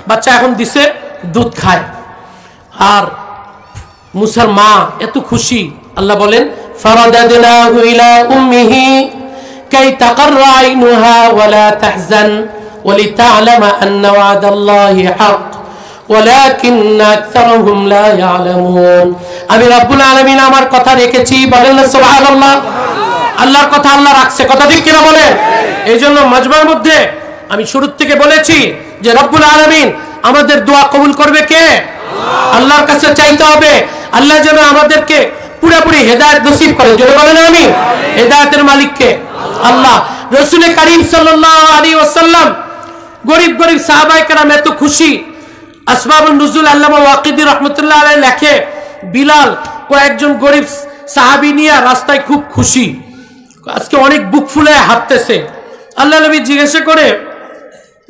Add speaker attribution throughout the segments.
Speaker 1: বাচ্চা এখন দিছে দুধ খায় আর মুসার মা এত খুশি আল্লাহ বলেন ফারাদাদনাহু ইলা উম্মিহি কাই তাকাররা আইনুহা ওয়ালা তাহজান ওয়ালিতা'লামা আন্না ওয়াদাল্লাহি হক ওয়ালাকিন্না আকসারুহুম লা ইয়ালামুন। আমি রব্বুল আলামিন আমার কথা রেখেছি, বলেন না সুবহানাল্লাহ। আল্লাহর কথা আল্লাহ রাখছে, কথা ঠিক কিনা বলেন। এইজন্য মাজমার মধ্যে আমি শুরু থেকে বলেছি যে রব্বুল আলামিন আমাদের দোয়া কবুল করবে কে? আল্লাহর কাছে চাইতে হবে আল্লাহ যেন আমাদেরকে পুরোপুরি হেদায়েত নসিব করেন। যেন বলেন আমিন। হেদায়েতের মালিক কে? আল্লাহ। রাসূল কারীম সাল্লাল্লাহু আলাইহি ওয়াসাল্লাম গরিব গরিব সাহাবায়ে কেরাম এত খুশি। আসবাবুন নুজুল আল্লামা ওয়াকিদি রাহমাতুল্লাহ আলাইহি লেখে বিলাল কয়েকজন গরিব সাহাবী নিয়ে রাস্তায় খুব খুশি, আজকে অনেক বুক ফুলে হাঁটতেছে। আল্লাহ নবী জিজ্ঞাসা করে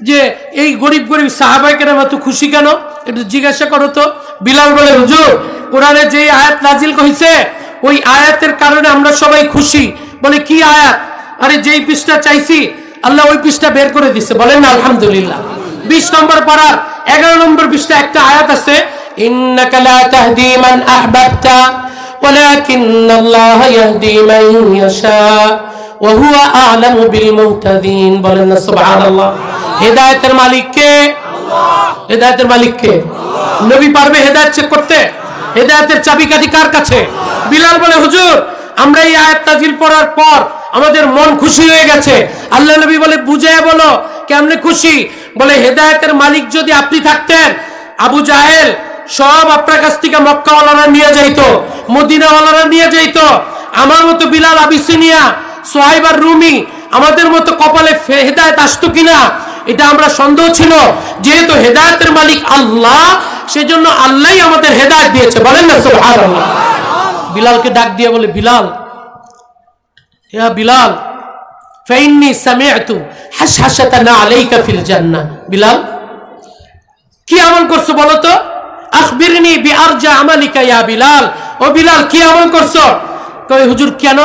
Speaker 1: যে এই গরিব গরিব সাহাবায়ে কেরাম এত খুশি কেন, একটু জিজ্ঞাসা করো তো। বিলাল বলে হুজুর কোরআনে যে আয়াত নাজিল হয়েছে ওই আয়াতের কারণে আমরা সবাই খুশি। বলে কি আয়াত? আরে যেই পৃষ্ঠা চাইছি আল্লাহ ওই পৃষ্ঠা বের করে দিচ্ছে, বলেন না আলহামদুলিল্লাহ। 20 নম্বর পারার 11 নম্বর পৃষ্ঠা একটা আয়াত আছে ইন্নাকা লা তাহদি মান আহবাবতা ওয়ালাকিন্নাল্লাহা ইয়াহদি মান ইয়াশা ওয়া হুয়া আ'লামু বিল মুহতাদিন। বলেন না সুবহানাল্লাহ। হেদায়েতের মালিক কে? আল্লাহ। হেদায়েতের মালিক কে? আল্লাহ। নবী পারবে হেদায়েত চেক করতে? হেদায়েতের চাবিকাঠি কার কাছে? বিলাল বলে হুজুর আমরা এই আয়াত নাজিল পড়ার পর আমাদের মন খুশি হয়ে গেছে। আল্লাহ নবী বলে বুঝায় বলো কেমনে খুশি? বলে হেদায়েতের মালিক যদি আপনি থাকতেন আবু জাহেল সব আপনার কাছ থেকে মক্কাওয়ালারা নিয়ে যাইতো, মদিনাওয়ালারা নিয়ে যাইতো। আমার মতো বিলাল আবিসিনিয়া সোহাইব আর রুমি আমাদের মতো কপালে হেদায়েত আসতো কিনা এটা আমরা সন্দেহ ছিল। যেহেতু হেদায়েতের মালিক আল্লাহ সেজন্য আল্লাহই আমাদের হেদায়েত দিয়েছে, বলেন না সুবহানাল্লাহ। বিলালকে ডাক দিয়ে বলে বিলাল ইয়া বিলাল ফাইন্নী সামি'তু হাসহাসাতান আলাইকা ফিল জান্নাহ। বিলাল কি আমল করছো বলো তো? আখবিরনি বিআরজা আমালিকা ইয়া বিলাল। ও বিলাল কি আমল করছো? কই হুজুর কেন?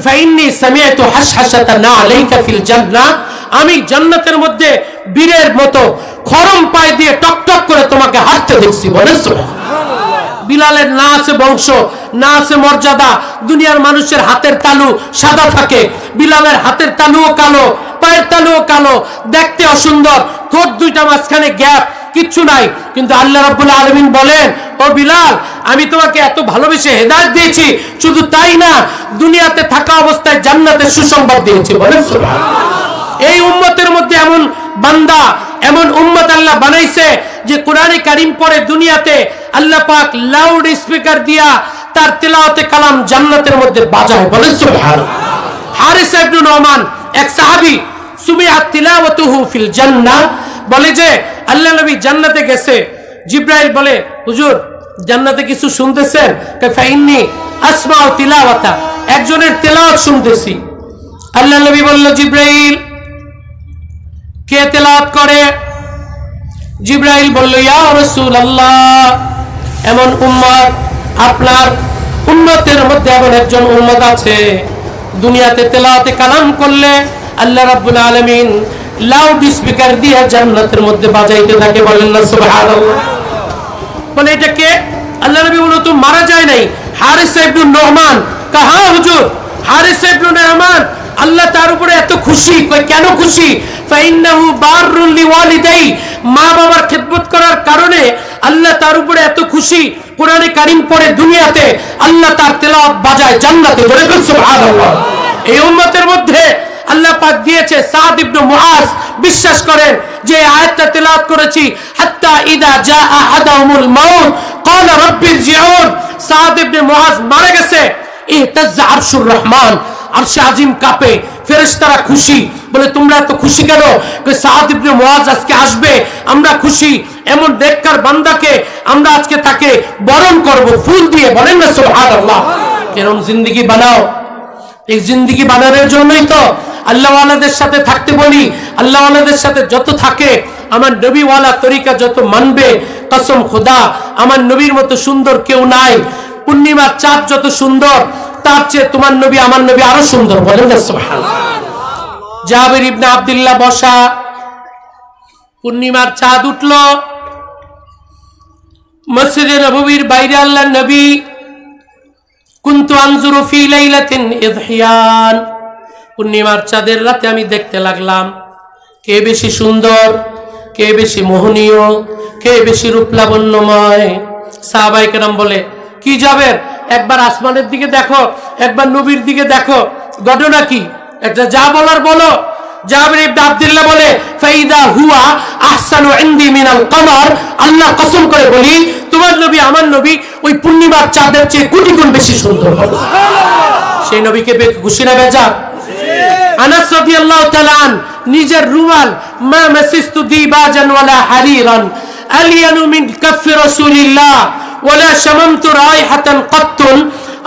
Speaker 1: ফাইন্নী সামি'তু হাসহাসাতান আলাইকা ফিল জান্নাহ, আমি জান্নাতের মধ্যে বীরের মতো খরম পায়ে দিয়ে টক টক করে তোমাকে হাঁটতে দেখছি, বলেন সুবহানাল্লাহ। বিলালের না আছে বংশ, না আছে মর্যাদা। দুনিয়ার মানুষের হাতের তালু সাদা থাকে, বিলালের হাতের তালুও কালো, পায়ের তালুও কালো, দেখতে অসুন্দর, ঠোঁট দুইটা মাঝখানে গ্যাপ, কিচ্ছু নাই। কিন্তু আল্লাহ রাব্বুল আলামিন বলেন ও বিলাল আমি তোমাকে এত ভালোবেসে হেদায়েত দিয়েছি, শুধু তাই না দুনিয়াতে থাকা অবস্থায় জান্নাতের সুসংবাদ দিয়েছি, বলেন সুবহানাল্লাহ। এই উম্মতের মধ্যে এমন বান্দা এমন উম্মত আল্লাহ বানাইছে যে কোরআনে কারীম পড়ে দুনিয়াতে আল্লাহ পাক লাউড স্পিকার দিয়া তার তেলাওয়াতে কালাম জান্নাতের মধ্যে বাজায়, বলেন সুবহানাল্লাহ। হারিস ইবনে নুমান এক সাহাবী সুমিআত তিলাওয়াতুহু ফিল জান্নাহ বলে যে আল্লাহ নবী জান্নাতে গেছে। জিবরাইল বলে হুজুর জান্নাতে কিছু শুনতেছেন? ফাইন্নী আসমাউ তিলাওয়াতা, একজনের তেলাওয়াত শুনতেছি। আল্লাহ নবী বলল জিবরাইল কে তেলাওয়াত করে? জিবরাইল বলল ইয়া রাসূলুল্লাহ এমন উম্মত আপনার উম্মতের মধ্যে এমন একজন উম্মত আছে দুনিয়াতে তেলাওয়াতে কালাম করলে আল্লাহ রাব্বুল আলামিন লাউড স্পিকার দিয়ে জান্নাতের মধ্যে বাজাইতে থাকে, বলেন না সুবহানাল্লাহ। বলে এটা কে? আল্লাহ নবী বলল তো মারা যায় নাই। হারিস ইবনে নুমান কাহা হুজুর? হারিস ইবনে নুমান আল্লাহ তার উপরে এত খুশি। কেন খুশি? ফাইন্নাহু বাররুন লিওয়ালিদাই, মা বাবার খেদমত করার কারণে আল্লাহ তার উপরে এত খুশি। কোরআনে কারীম পড়ে দুনিয়াতে আল্লাহ তার তেলাওয়াত বাজায় জান্নাতে, বলেন সুবহানাল্লাহ। এই উম্মতের মধ্যে আল্লাহ পাক দিয়েছে সাদ ইবনে মুআজ, বিশ্বাস করেন যে আয়াতটা তেলাওয়াত করেছি হাত্তা ইদা জাআ আহাদাহুমুল মাউত ক্বালা রাব্বিরজিউন, সাদ ইবনে মুআজ মারা গেছে। ইহতাজ্জা আরশুর রহমান, আরশে আজিম কাঁপে, ফেরেশতারা খুশি। বলে তোমরা এত খুশি কেন? সাদ ইবনে মুআজ আজকে আসবে, আমরা খুশি। এমন নেককার বান্দাকে আমরা আজকে তাকে বরণ করব ফুল দিয়ে, বলেন না সুবহানাল্লাহ। এরকম জিন্দেগি বানাও। এই জিন্দেগি বানানোর জন্যই তো আল্লাহওয়ালাদের সাথে থাকতে বলি। আল্লাহওয়ালাদের সাথে যত থাকে আমার নবীওয়ালা তরিকা যত মানবে, কসম খোদা আমার নবীর মতো সুন্দর কেউ নাই। পূর্ণিমার চাঁদ যত সুন্দর তার চেয়ে তোমার নবী আমার নবী আরো সুন্দর, বলেন না সুবহানাল্লাহ। জাবির ইবনে আব্দুল্লাহ বসা, পূর্ণিমার চাঁদ উঠল মসজিদে নববীর বাইরে আল্লাহর নবী কুনতু আনজুরু ফি লাইলাতিন ইযহিয়ান পূর্ণিমার চাঁদের রাতে আমি দেখতে লাগলাম কে বেশি সুন্দর, কে বেশি মোহনীয়, কে বেশি রূপলাবণ্যময়। সাহাবায়ে কেরাম বলে, কি জাবের, একবার আসমানের দিকে দেখো, একবার নবীর দিকে দেখো, ঘটনা কি? একটা যা বলার বলো। জাবের ইবনে আব্দুল্লাহ বলে, ফাইদা হুয়া আহসানু ইনদি মিনাল কমর, আল্লাহ কসম করে বলি তোমার নবী আমার নবী ওই পূর্ণিমার চাঁদের চেয়ে কোটি গুণ বেশি সুন্দর হবে। সেই নবীকে খুশি না বেজার? আনাস রাদিয়াল্লাহু তাআলা নিজের রুমাল মা মাসিস্তু দিবাজান ওয়ালা হারিরান আলিয়ানু মিন কাফ রাসূলিল্লাহ ওয়ালা শামামতু রাইহাতান কাত্তুন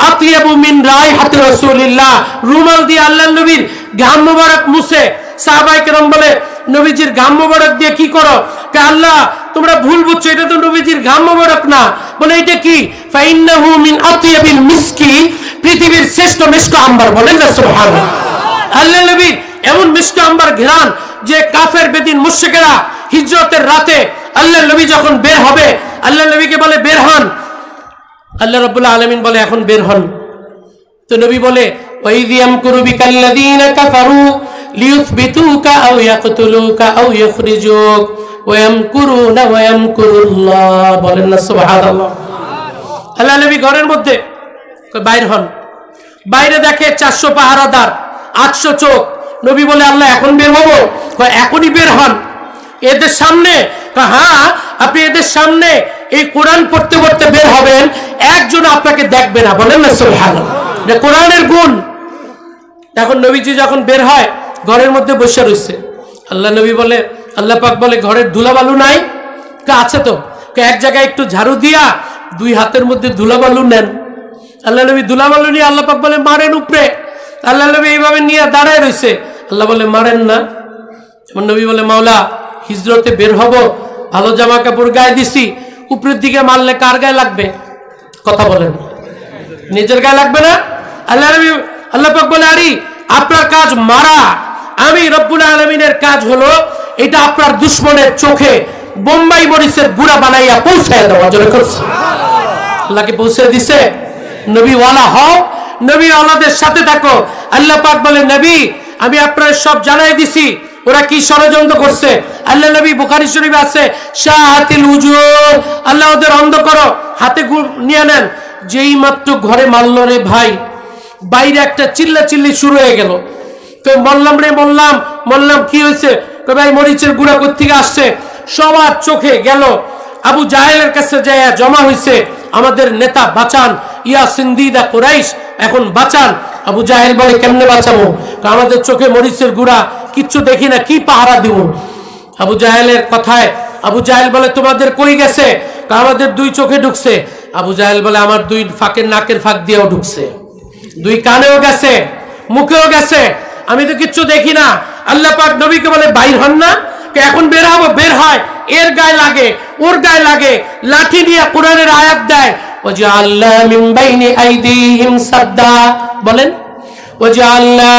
Speaker 1: আতিয়াবু মিন রাইহাতি রাসূলিল্লাহ। রুমাল দিয়ে আল্লাহর নবীর ঘাম মোবারক মুছে। সাহাবায়ে কেরাম বলে, নবীজির ঘাম মোবারক দিয়ে কি করো? কে আল্লাহ তোমরা ভুল বুঝছো, এটা তো নবীজির ঘাম মোবারক না। বলে এটা কি? ফাইন্নাহু মিন আতিয়াবিল মিসকি, পৃথিবীর শ্রেষ্ঠ মিস্ক আম্বার। বলেন না সুবহানাল্লাহ। আল্লাহ নবীর এমন মিষ্টি আম্বার ঘ্রাণ যে কাফের বেদিন মুশরিকেরা হিজরতের রাতে আল্লাহ নবী যখন বের হবে আল্লাহ নবীকে বলে বের হন। আল্লাহ রাব্বুল আলামিন বলে এখন বের হন। তো নবী বলে ওয়াইয ইয়ামকুরু বিকাল্লাযীনা কাফারু লিইউসবিতুকা আও ইয়াকতুলুকা আও ইখরিজুক ওয়া ইয়ামকুরুনা ওয়া ইয়ামকুরুল্লাহ। বলেন না সুবহানাল্লাহ। আল্লাহ নবী ঘরের মধ্যে বাইর হন, বাইরে দেখে 400 পাহারাদার, 800 চোখ। নবী বলে আল্লাহ এখন বের হবো? এখনই বের হন। এদের সামনে? হ্যাঁ, আপনি এদের সামনে এই কোরআন পড়তে পড়তে বের হবেন, একজন আপনাকে দেখবে না। বলেন না সুবহানাল্লাহ। এটা কোরআনের গুণ। এখন নবীজি যখন বের হয় ঘরের মধ্যে বসে রয়েছে। আল্লাহ নবী বলে, আল্লাহ পাক বলে ঘরের ধুলাবালু নাই? আছে তো। এক জায়গায় একটু ঝাড়ু দিয়া 2 হাতের মধ্যে ধুলাবালু নেন। আল্লাহ নবী ধুলাবালু নিয়ে আল্লাহ পাক বলে মারেন উপরে। আল্লাহ নবী এইভাবে নিয়ে দাঁড়ায় রয়েছে। আল্লাহ বলে মারেন না। নবী বলে মাওলা হিজরতে বের হব, ভালো জামা কাপড় গায়ে দিছি, উপরের দিকে মারলে কার গায়ে লাগবে? কথা বলেন, নিজের গায়ে লাগবে না? আল্লাহ পাক বলে আরে আপনার কাজ মারা, আমি রব্বুল আলামিনের কাজ হলো এটা আপনার দুশমনের চোখে বোম্বাই মরিচের গুঁড়া বানাইয়া পৌঁছায় দেওয়া। জোরে করছে আল্লাহকে পৌঁছে দিছে। নবী ওয়ালা হও, নবী ওয়ালাদের সাথে থাকো। আল্লাহ পাক বলে নবী আমি আপনার সব জানাই দিছি ওরা কি ষড়যন্ত্র করছে। আল্লাহ নবী বুখারী শরীফে আছে শাহাতিল উজুর, আল্লাহ ওদের অন্ধ করো, হাতে নিয়ে নেন। যেই মাত্র ঘরে মারল রে ভাই, বাইরে একটা চিল্লাচিল্লি শুরু হয়ে গেল। তো বললাম রে বললাম কি হয়েছে? ভাই মরিচের গুঁড়া কোত্থেকে আসছে? সবার চোখে গেল। আবু জাহেলের কাছে যায় জমা হয়েছে, আমাদের নেতা বাঁচান, ইয়া সিন্দিদা কুরাইশ এখন বাঁচান। আবু জাহেল বলে কেমনে বাঁচাবো? আমাদের চোখে মরিচের গুঁড়া, কিচ্ছু দেখি না, কি পাহারা দিব? আবু জাহেলের কথায় আবু জাহেল বলে তোমাদের কই গেছে? আমাদের 2 চোখে ঢুকছে। আবু জাহেল বলে আমার 2 ফাঁকের নাকের ফাঁক দিয়েও ঢুকছে, 2 কানেও গেছে, মুখেও গেছে, আমি তো কিচ্ছু দেখি না। আল্লাহ পাক নবীকে বলে বাইর হন না? এখন বের হবো। বের হয়, এর গায়ে লাগে, ওর গায়ে লাগে, লাঠি দিয়ে কোরআনের আয়াত দেয় ওয়াজআলনা মিন বাইনি আইদিহিম সাদ্দা। বলেন ওয়াজআলনা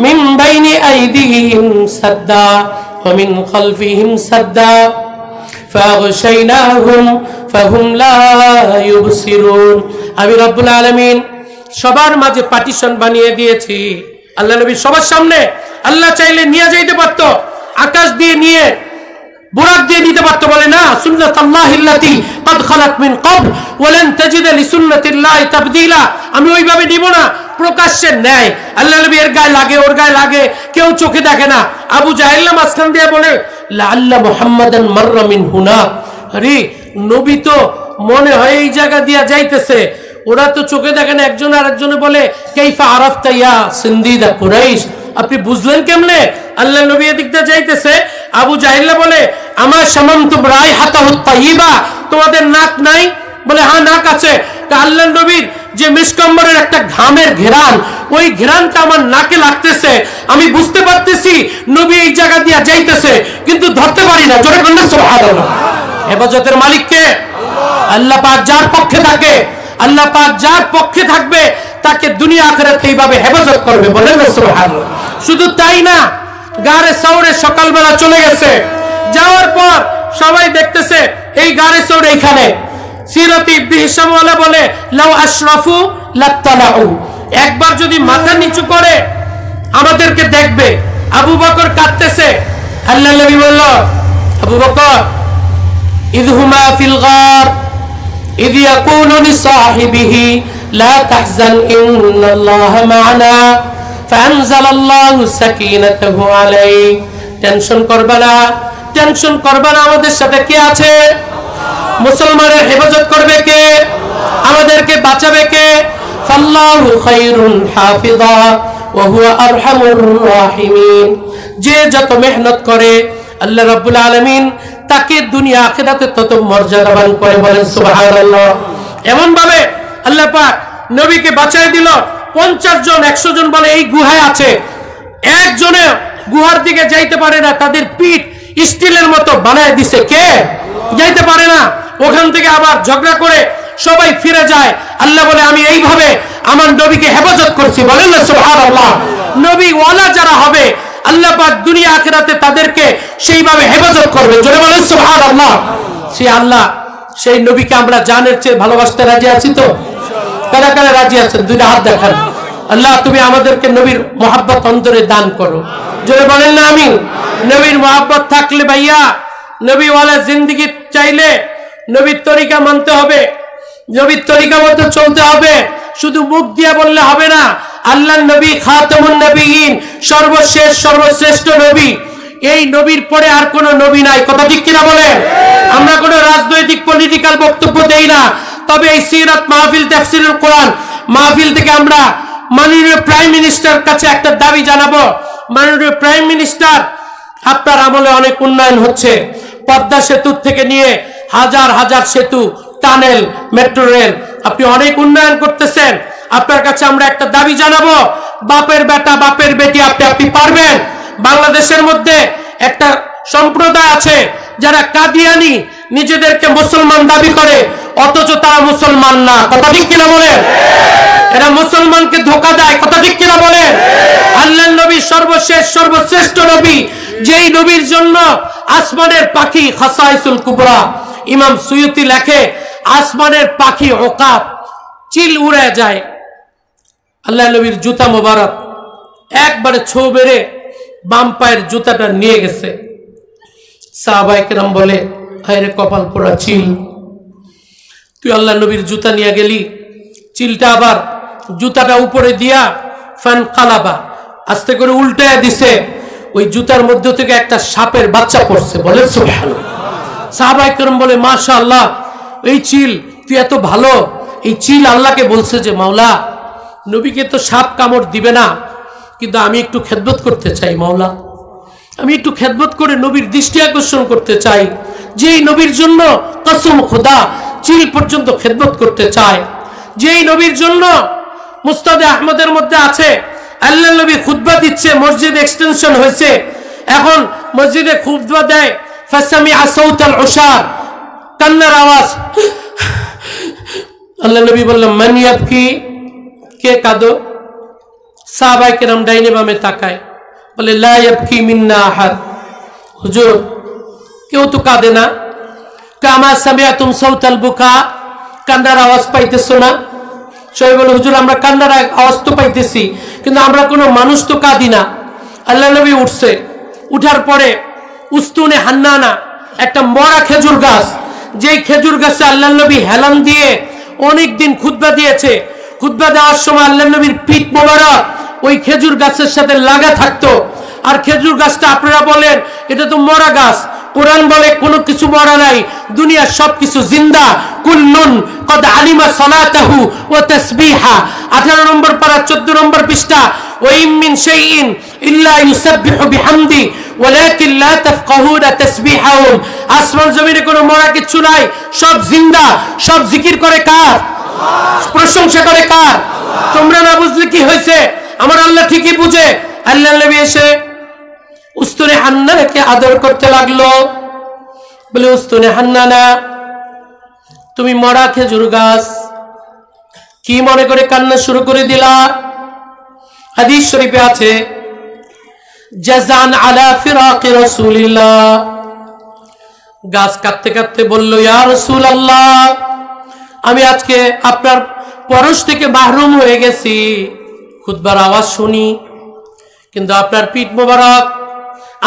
Speaker 1: মিন বাইনি আইদিহিম সাদ্দা ওয়া মিন খালফিহিম সাদ্দা ফাগশাইনাহুম ফাহুম লা ইউবসিরুন। আমি রব্বুল আলামিন সবার মাঝে পার্টিশন বানিয়ে দিয়েছি। আল্লাহ নবী সবার সামনে, আল্লাহ চাইলে নিয়ে যাইতে পারতো, আকাশ দিয়ে নিয়ে বুরাক দিয়ে নিতে পারতো। বলে না সুন্নাতুল্লাহিল্লাতী ক্বাদ খালাত মিন ক্বাবল ওয়া লান তাজিদা লিসুন্নাতিল্লাহি তাবদীলা। আমি ওইভাবে দিব না, প্রকাশ্যে নেয়। আল্লাহ নবী এর গায়ে লাগে, ওর গায়ে লাগে, কেউ চোখে দেখে না। আবু জাহেল মাঝখান দিয়ে বলে লাআল্লা মুহাম্মাদান মাররা মিন হুনা। আরে নবী তো মনে হয় এই জায়গা দিয়া যাইতেছে, ওরা তো চোখে দেখেন। একজন আরেকজনে বলে কাইফা আরাফতা ইয়া সিন্দিদা কুরাইশ, আপনি বুঝলেন কেমনে? আল্লাহ নবী এদিক দিয়ে যাইতেছে। আবু জাহেল বলে আমার শামামতু রাইহাতাহুত তাইয়্যিবা, তোমাদের নাক নাই? বলে হ্যাঁ নাক আছে। আল্লাহ নবীর যে মিসকম্বরের একটা ঘামের ঘেরান, ওই ঘেরানটা আমার নাকে লাগতেছে, আমি বুঝতে পারতেছি নবী এই জায়গা দিয়ে যাইতেছে, কিন্তু ধরতে পারি না। জোরে বলেন সুবহানাল্লাহ। হেফাজতের মালিক কে? আল্লাহ পাক যার পক্ষে থাকে, আল্লাহ পাক যার পক্ষে থাকবে তাকে দুনিয়া আখিরাতে এইভাবে হেফাজত করবে। বলেন সুবহানাল্লাহ। শুধু তাই না, গারে সাউরে সকালবেলা চলে গেছে, যাওয়ার পর সবাই দেখতেছে এই গাড়ি চোর এইখানে। সিরাত ইবনে হিশাম ওয়ালা বলে লাউ আশরাফু লাত্তালাউ, একবার যদি মাথা নিচু করে আমাদেরকে দেখবে। আবু বকর কাঁদতেছে। আল্লাহর নবী বলল, আবু বকর ইযহুমা ফিল গার ইয ইয়াকুলু লিসাহিবিহি লা তাহজান ইন্নাল্লাহা মা'ানা ফাআনজালাল্লাহু সাকিনাতাহু আলাইহি, টেনশন করবে না, টেনশন করবে না, আমাদের সাথে কে আছে? মুসলমানের হেফাজত করবে কে? আমাদেরকে বাঁচাবে কে? ফাল্লাহু খায়রুন হাফিযা ওয়া হুয়া আরহামুর রাহিমিন। যে যত মেহনত করে আল্লাহ রাব্বুল আলামিন তাকে দুনিয়া আখিরাতে তত মর্যাদাবান করে। বলেন সুবহানাল্লাহ। এমন ভাবে আল্লাহ পাক নবীকে বাঁচায় দিল। 50 জন 100 জন বলে এই গুহায় আছে, একজনে গুহার দিকে যাইতে পারে না, তাদের পিঠ স্টিলের মতো বানায় দিছে। কে? যাইতে পারে না। ওখান থেকে আবার ঝগড়া করে সবাই ফিরে যায়। আল্লাহ বলে আমি এইভাবে আমার নবীকে হেফাজত করছি। বলেন না সুবহানাল্লাহ। নবী ওয়ালা যারা হবে আল্লাহ পাক দুনিয়া আখিরাতে তাদেরকে সেইভাবে হেফাজত করবে। জোরে বলেন সুবহানাল্লাহ। সেই আল্লাহ, সেই নবীকে আমরা জানের চেয়ে ভালোবাসতে রাজি আছি তো? কারা কারা রাজি আছেন? দুইটা হাত দেখান। আল্লাহ তুমি আমাদেরকে নবীর মহব্বত অন্তরে দান করো। জোরে বলেন না আমিন। নবীর মহব্বত থাকলে ভাইয়া, নবী ওয়ালা জিন্দেগি চাইলে নবীর তরিকা মানতে হবে, নবীর তরিকা মতো চলতে হবে। শুধু মুখ দিয়ে বললে হবে না। আল্লাহর নবী খাতামুন নবীয়িন, সর্বশেষ সর্বশ্রেষ্ঠ নবী। এই নবীর পরে আর কোন নবী নাই। কথা ঠিক কিনা বলেন? আমরা কোন রাজনৈতিক পলিটিক্যাল বক্তব্য দেই না, তবে এই সিরাত মাহফিল তাফসীরুল কোরআন মাহফিল থেকে আমরা মাননীয় প্রাইম মিনিস্টার কাছে একটা দাবি জানাবো। মাননীয় প্রাইম মিনিস্টার, আপনার আমলে অনেক উন্নয়ন হচ্ছে। পদ্মা সেতু থেকে নিয়ে হাজার হাজার সেতু, টানেল, মেট্রো রেল আপনি অনেক উন্নয়ন করতেছেন। আপনার কাছে আমরা একটা দাবি জানাবো, বাপের বেটা বাপের বেটি আপনি পারবেন। বাংলাদেশের মধ্যে একটা সম্প্রদায় আছে যারা কাদিয়ানি, নিজেদেরকে মুসলমান দাবি করে অথচ তারা মুসলমান না। কথা ঠিক কিনা বলেন? এরা মুসলমানকে ধোঁকা দেয়। কথা ঠিক কিনা বলেন? আল্লাহর নবী সর্বশেষ সর্বশ্রেষ্ঠ নবী, যেই নবীর জন্য আসমানের পাখি খাসাইসুল কুবরা, ইমাম সুয়ুতি লেখে আসমানের পাখি ওকাব চিল উড়ে যায়। আল্লাহ নবীর জুতা মোবারক একবারে ছো বেড়ে বাম পায়ের জুতাটা নিয়ে গেছে। সাহাবায়ে কেরাম বলে, হায়রে কপাল পোড়া চিল, তুই আল্লাহ নবীর জুতা নিয়ে গেলি, চিলটা আবার জুতাটা উপরে দিয়া ফান কালাবা আস্তে করে উল্টায়া দিছে। ওই জুতার মধ্য থেকে একটা সাপের বাচ্চা পড়ছে। বলেন সুবহানাল্লাহ। সাহাবায়ে কেরাম বলে, মাশাআল্লাহ, এই চিল তুই এত ভালো। এই চিল আল্লাহকে বলছে যে মাওলা, নবীকে তো সাপ কামড় দিবে না, কিন্তু আমি একটু খেদমত করতে চাই মাওলা, আমি একটু খেদমত করে নবীর দৃষ্টি আকর্ষণ করতে চাই। যেই নবীর জন্য কসম খোদা চিল পর্যন্ত খেদমত করতে চায়, যেই নবীর জন্য মুস্তাদে আহমদের মধ্যে আছে আল্লাহ নবী খুতবা দিচ্ছে, মসজিদ এক্সটেনশন হয়েছে, এখন মসজিদে খুতবা দেয়, ফাসামিআ সাউতাল উশার, কান্নার আওয়াজ। আল্লাহ নবী বললেন, মান ইয়াবকি, কে কাঁদো? সাহাবায়ে কেরাম ডাইনে বামে তাকায়, বলে লা ইয়াবকি মিন্না আহাদ, হুজুর কেউ তো কাঁদে না। কামা সামিআতুম সাউতাল বুকা, কান্নার আওয়াজ পাইতেছো না? সবাই বলে, হুজুর আমরা কান্নার আওয়াজ তো পাইতেছি, কিন্তু আমরা কোনো মানুষ তো কাঁদি না। আল্লাহ নবী উঠছে, উঠার পরে উস্তুনে হান্নানা, একটা মরা খেজুর গাছ, যেই খেজুর গাছে আল্লাহ নবী হেলান দিয়ে অনেক দিন খুতবা দিয়েছে। খুতবা দেওয়ার সময় আল্লাহ নবীর পিঠ মোবারক ওই খেজুর গাছের সাথে লাগা থাকতো। আর খেজুর গাছটা আপনারা বলেন এটা তো মরা গাছ, কোরআন বলে কোনো কিছু মরা নাই, দুনিয়ার সবকিছু জিন্দা। কুল্লুন কদ আলিমা সালাতাহু ওয়া তাসবিহা, 18 নম্বর পারা 14 নম্বর পৃষ্ঠা। ওয়া ইম মিন শাইইন ইল্লা ইউসাব্বিহু বিহামদি ওয়ালাকিন লা তাফকাহুনা তাসবিহাহুম, আসমান জমিনে কোনো মরা কিছু নাই, সব জিন্দা, সব জিকির করে কার? প্রশংসা করে কার? তোমরা না বুঝলে কি হয়েছে? আমার আল্লাহ ঠিকই বুঝে। আল্লাহ নবী এসে উস্তুনে হান্নানাকে আদর করতে লাগলো। বলে, উস্তুনে হান্নানা, তুমি মরা খেজুর গাছ, কি মনে করে কান্না শুরু করে দিলা? হাদিস শরীফে আছে, জাযান আলা ফিরাকি রাসূলিল্লাহ, গাছ কাটতে কাটতে বলল, ইয়া রাসূলুল্লাহ, আমি আজকে আপনার পরশ থেকে মাহরুম হয়ে গেছি, খুতবার আওয়াজ শুনি, কিন্তু আপনার পিঠ মোবারক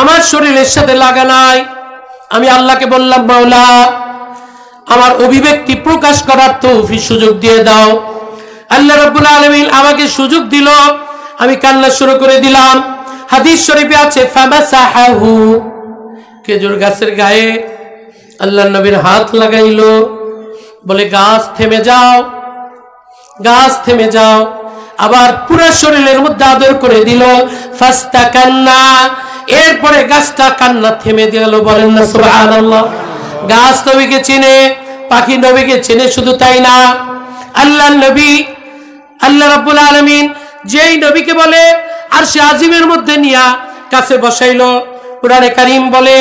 Speaker 1: আমার শরীরের সাথে লাগা নাই। আমি আল্লাহকে বললাম, মাওলা, আমার অভিব্যক্তি প্রকাশ করার তৌফিক সুযোগ দিয়ে দাও। আল্লাহ রাব্বুল আলামিন আমাকে সুযোগ দিল, আমি কান্না শুরু করে দিলাম। হাদিস শরীফে আছে, ফামাসাহাহু, খেজুর গাছের গায়ে আল্লাহর নবীর হাত লাগাইলো, বলে গাছ থেমে যাও, গাছ থেমে যাও। আবার পুরো শরীরের মধ্যে আদর করে দিল, ফাস্তাকান্না, এরপরে গাছটা কান্না থেমে গেল। বলেন না সুবহানাল্লাহ। গাছ নবীকে চিনে, পাখি নবীকে চিনে, শুধু তাই না, আল্লাহ নবী, আল্লাহ রাব্বুল আলামিন যেই নবীকে বলে আরশে আজিমের মধ্যে নিয়া কাছে বসাইলো। কুরআনে কারীম বলে,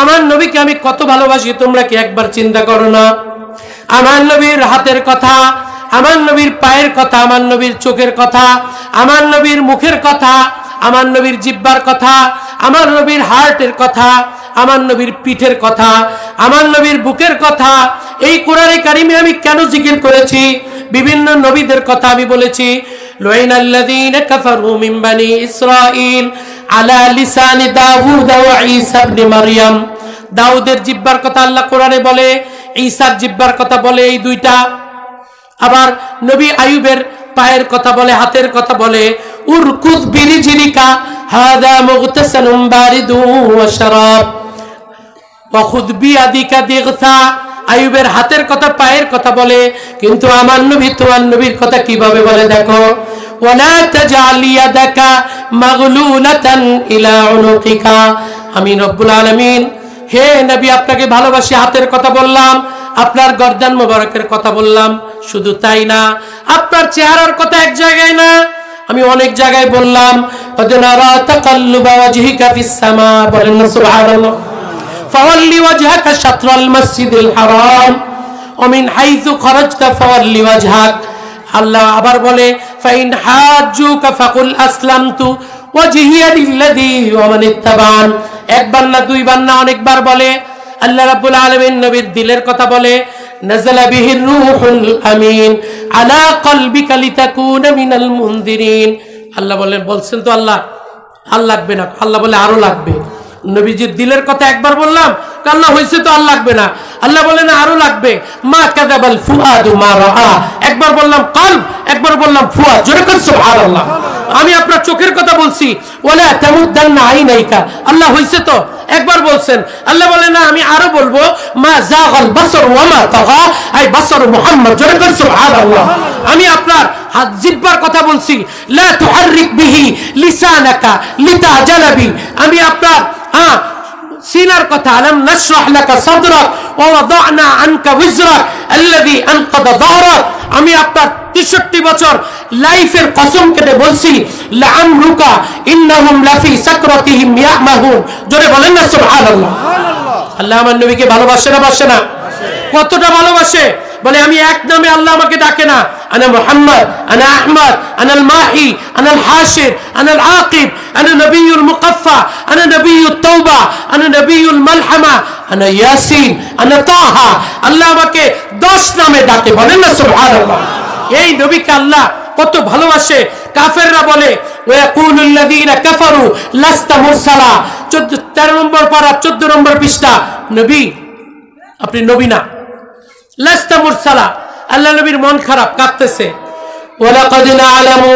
Speaker 1: আমার নবীকে আমি কত ভালোবাসি, তোমরা কি একবার চিন্তা করো না? আমার নবীর হাতের কথা, আমার নবীর পায়ের কথা, আমার নবীর চোখের কথা, আমার নবীর মুখের কথা, আমার নবীর জিহ্বার কথা, আমার নবীর হার্টের কথা, আমার নবীর পিঠের কথা, আমার নবীর বুকের কথা। এই কোরআনে কারিমে আমি কেন জিকির করেছি? বিভিন্ন নবীদের কথা আমি বলেছি। লুইনাল্লাযীনা কাফারু মিন বানি ইসরাঈল আলা লিসানি দাউদ ওয়া ঈসা ইবনে মারইয়াম। দাউদের জিহ্বার কথা আল্লাহ কোরআনে বলে, ঈসার জিহ্বার কথা বলে, এই দুইটা। আবার নবী আইয়ুবের পায়ের কথা বলে, হাতের কথা বলে, উরকুদ বিরিজলিকা হাদা মুগতাসালুম বারিদু ওয়া শারাব ওয়া খুদ বিয়াদিকা দিগসা। আইয়ুবের হাতের কথা, পায়ের কথা বলে, কিন্তু আমার নবী, তোমার নবীর কথা কিভাবে বলে দেখো, ওয়ালা তাজআল ইয়াদাকা মাগলুলাতান ইলা উনুকিকা। আমি রব্বুল আলামিন, হে নবী, আপনাকে ভালোবাসি, হাতের কথা বললাম, আপনার গর্দান মোবারকের কথা বললাম, শুধু তাই না, আপনার চেহারার কথা এক জায়গায় না, আমি অনেক জায়গায় বললাম। কদ নারা তাকাল্লুবা ওয়াজহিকা ফিস সামা, বলেন না সুবহানাল্লাহ। ফাওয়াল্লি ওয়াজহাকা শাতরাল মাসজিদিল হারাম ওয়া মিন হাইসু খারাজতা ফাওয়াল্লি ওয়াজহাক। আল্লাহ আবার বলে, ফাইন হাজ্জুকা ফাকুল আসলামতু ওয়াজহিয়া লিল্লাযী ওয়া মান ইত্তাবান। একবার না, দুইবার না, অনেকবার বলে। আল্লাহ রাব্বুল আলামিন নবীর দিলের কথা বলে, নাযালা বিহির রূহুল আমিন আলা কলবিকা লিতাকুনা মিনাল মুনদিরিন। আল্লাহ বলছেন তো আল্লাহ আর লাগবে না, আল্লাহ বলে আরো লাগবে। নবীজির দিলের কথা একবার বললাম, আল্লাহ হইছে তো আর লাগবে না, আল্লাহ বলে না আরো লাগবে। মা কাযাবাল ফুআদু মা রাআ, একবার বললাম কলব, একবার বললাম ফুআদ, জোরে করে সুবহানাল্লাহ। আমি আপনার চোখের কথা বলছি, ওয়ালা তামুদ্দান্না আইনাইকা, আল্লাহ হইছে তো একবার বলছেন, আল্লাহ বলে না আমি আরো বলবো, মা যাগাল বাসর ওয়া মা তাগা, আই বাসর মুহাম্মদ, জোরে করে সুবহানাল্লাহ। আমি আপনার হাত জিহ্বার কথা বলছি, লা তুহাররিক বিহি লিসানাকা লিতাজালা বি। আমি আপনার সিনার কথা, আলাম নাশরাহ লাকা সাদরাক ওয়া ওয়াদানা আনকা উযরাক আল্লাযী আনকাদা যাহরাক। আমি আপনার 63 বছর লাইফের কসম কেটে বলছি, লাআমরুকা ইন্নাহুম লাফি সাকরাতিহিম ইয়ামাহুন, জোরে বলেন না সুবহানাল্লাহ। আল্লাহ আমার নবীকে ভালোবাসে না, বাসে না? কতটা ভালোবাসে, বলে আমি এক নামে আল্লাহ আমাকে ডাকে না, আনা মুহাম্মদ, আনা আহমদ, আনাল মাহি, আনাল হাশির, আনাল আকিব, আনা নবিয়ুল মুকাফফা, আনা নবিয়ুত তাওবা, আনা নবিয়ুল মালহামা, আনা ইয়াসিন, আনা তাহা। আল্লাহ আমাকে 10 নামে ডাকে, বলেন না সুবহানাল্লাহ। এই নবীকে আল্লাহ কত ভালোবাসে। কাফেররা বলে, ওয়াকুলুল লাযীনা কাফারু লাস্তা মুরসালা, 13 নম্বর পারা 14 নম্বর পৃষ্ঠা, নবী আপনি নবী না, লাস্তা মুরসালা। আল্লাহ নবীর মন খারাপ, কাঁদতেছে। ওয়ালাকাদ না'লামু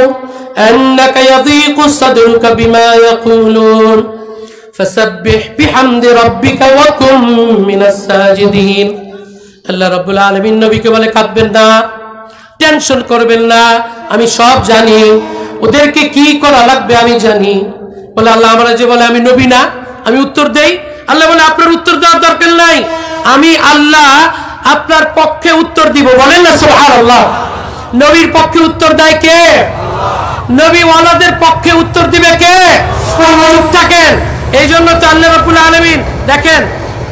Speaker 1: আন্নাকা ইয়াযীকু সাদরুকা বিমা ইয়াকুলুন ফাসাব্বিহ বিহামদি রাব্বিকা ওয়া কুম মিনাস সাজিদিন। আল্লাহ রাব্বুল আলামিন নবীকে বলে, কাঁদবেন না, টেনশন করবেন না, আমি সব জানি, ওদেরকে কি করা লাগবে আমি জানি। বলে আল্লাহ আমরা যে বলে আমি নবী না, আমি উত্তর দেই। আল্লাহ বলে আপনার উত্তর দেওয়ার দরকার নাই, আমি আল্লাহ আপনার পক্ষে উত্তর দিব, বলেন না সুবহানাল্লাহ। নবীর পক্ষে উত্তর দেয় কে? নবী ওয়ালাদের পক্ষে উত্তর দিবে কে? চুপ থাকেন। এই জন্য তো আল্লাহ রাব্বুল আলামিন দেখেন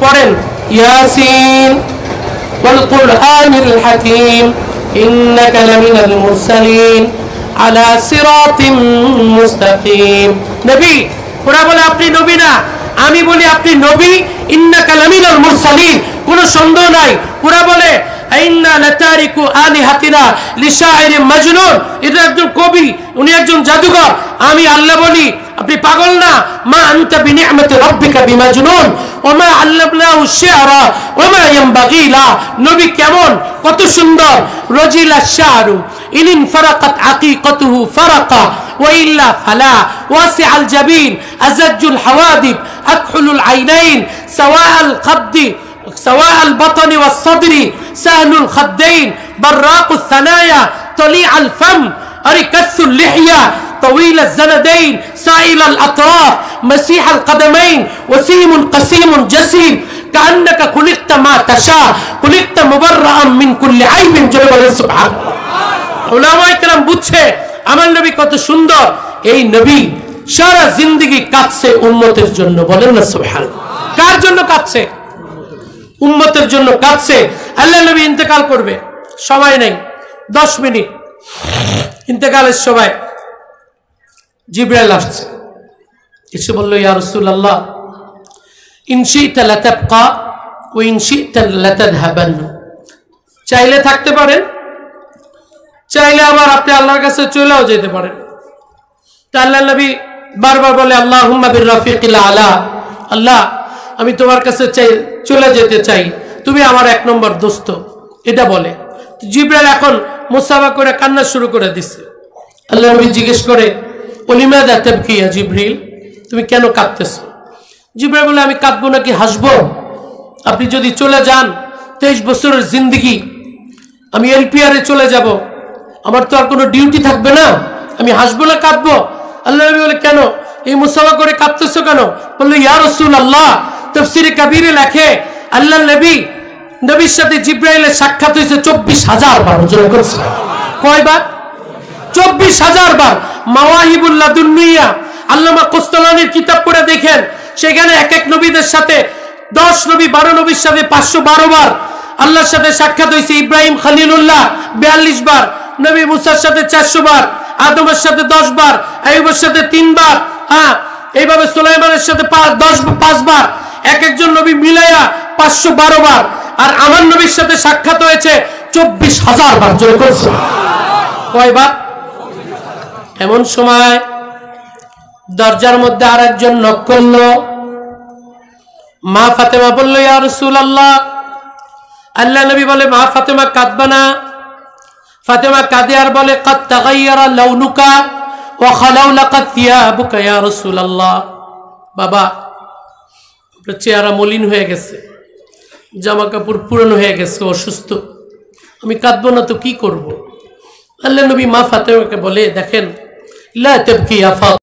Speaker 1: পড়েন, ইয়াসিন ওয়াল কুরআনিল হাকীম ইন্নাকা লামিনাল মুরসালিন আলা সিরাতিম মুস্তাকিম। নবী, ওরা বলে আপনি নবী না, আমি বলি আপনি নবী, ইন্নাকা লামিনাল মুরসালিন, কোনো সন্দেহ নাই। ওরা বলে ইন্না লাতারিকু আলিহাতিনা লিশাইরিন মাজনুন, এটা একজন কবি, উনি একজন জাদুকর। আমি আল্লাহ বলি আপনি পাগল না, মা আনতা বিনিআমাতি রাব্বিকা বিমাজনুন ওয়া মা আল্লামনাহু শি'রা ওয়া মা ইয়ানবাগি লা। নবী কেমন, কত সুন্দর। রাজিলা শা'রু ইন ফারাকাত আকিকাতুহু ফারাকা ওয়া ইল্লা ফালা ওয়াসিআল জাবিন আজাজ্জুল হাওয়াদিব আকহুলুল আইনাইন সাওয়াআল খাদ্দি سواء البطن والصدر سهل الخدين براق الثنايا طليع الفم أركث اللحية طويل الزندين سائل الأطراف مسيح القدمين وسيم قسيم جسيم كأنك خلقت ما تشاء خلقت مبرأ من كل عيب جل سبحان উলামায়ে কেরাম বুঝছে আমার নবী কত সুন্দর। এই নবী সারা জিন্দেগি কাঁদছে উম্মতের জন্য, বলেন না সুবহানাল্লাহ। কার জন্য কাঁদছে? উম্মতের জন্য কাঁদছে। আল্লাহ নবী ইন্তেকাল করবে, সময় নেই, 10 মিনিট ইন্তেকালের সময় জিবরাইল আসছে, এসে বলল ইয়া রাসূলুল্লাহ ইন শি'তা লাতাবকা ওয়া ইন শি'তা লাতাযহাবান। চাইলে থাকতে পারেন, চাইলে আবার আপনি আল্লাহর কাছে চলেও যেতে পারেন। তা আল্লাহ নবী বারবার বলে আল্লাহুম্মা বিররাফিকিল আলা, আল্লাহ আমি তোমার কাছে চাই, চলে যেতে চাই, তুমি আমার 1 নম্বর দোস্ত, এটা বলে। জিবরাইল এখন মুসাফা করে কান্না শুরু করে দিচ্ছে। আল্লাহ নবী জিজ্ঞেস করে ওলিমাযা তাবকি ইয়া জিবরিল, তুমি কেন কাঁদতেছো? জিবরাইল বলে আমি কাঁদবো নাকি হাসবো? আপনি যদি চলে যান 23 বছরের জিন্দেগি, আমি এলপিআরে চলে যাব, আমার তো আর কোনো ডিউটি থাকবে না, আমি হাসবো না কাঁদবো? আল্লাহ নবী বলে কেন এই মুসাফা করে কাঁদতেছো কেন? বললো ইয়া রাসূলুল্লাহ তাফসীরে কাবীরে লেখে আল্লাহ নবীর সাথে জিবরাইলের সাক্ষাৎ হয়েছে 24,000 বার। কয়বার? 24,000 বার। মাওয়াহিবুল লাদুন্নিয়া আল্লামা কোস্তালানির কিতাব পড়ে দেখেন, সেখানে এক এক নবীদের সাথে 10 নবী 12 নবীর সাথে 512 বার আল্লাহর সাথে সাক্ষাৎ হয়েছে। ইব্রাহিম খলিলুল্লাহ 42 বার, নবী মুসার সাথে 400 বার, আদমের সাথে 10 বার, আইয়ুবের সাথে 3 বার, এইভাবে সুলাইমানের সাথে 5 বার, এক একজন নবী মিলাইয়া 512 বার। আর আমার নবীর সাথে সাক্ষাৎ হয়েছে 24,000 বার। জোরে করছে কয়বার? এমন সময় দরজার মধ্যে আরেকজন নক করলো। মা ফাতেমা বলল ইয়া রাসূলুল্লাহ। আল্লাহ নবী বলে মা ফাতেমা কাঁদবা না। ফাতেমা কাঁদে আর বলে কাদ তাগায়্যারা লাউনুকা ওয়া খালাউলাকা থিয়াবুকা ইয়া রাসূলুল্লাহ। বাবা আপনার চেহারা মলিন হয়ে গেছে, জামা কাপড় পুরনো হয়ে গেছে, অসুস্থ, আমি কাঁদবো না তো কি করব? আল্লাহ নবী মা ফাতেমাকে বলে দেখেন লা তাবকি ইয়া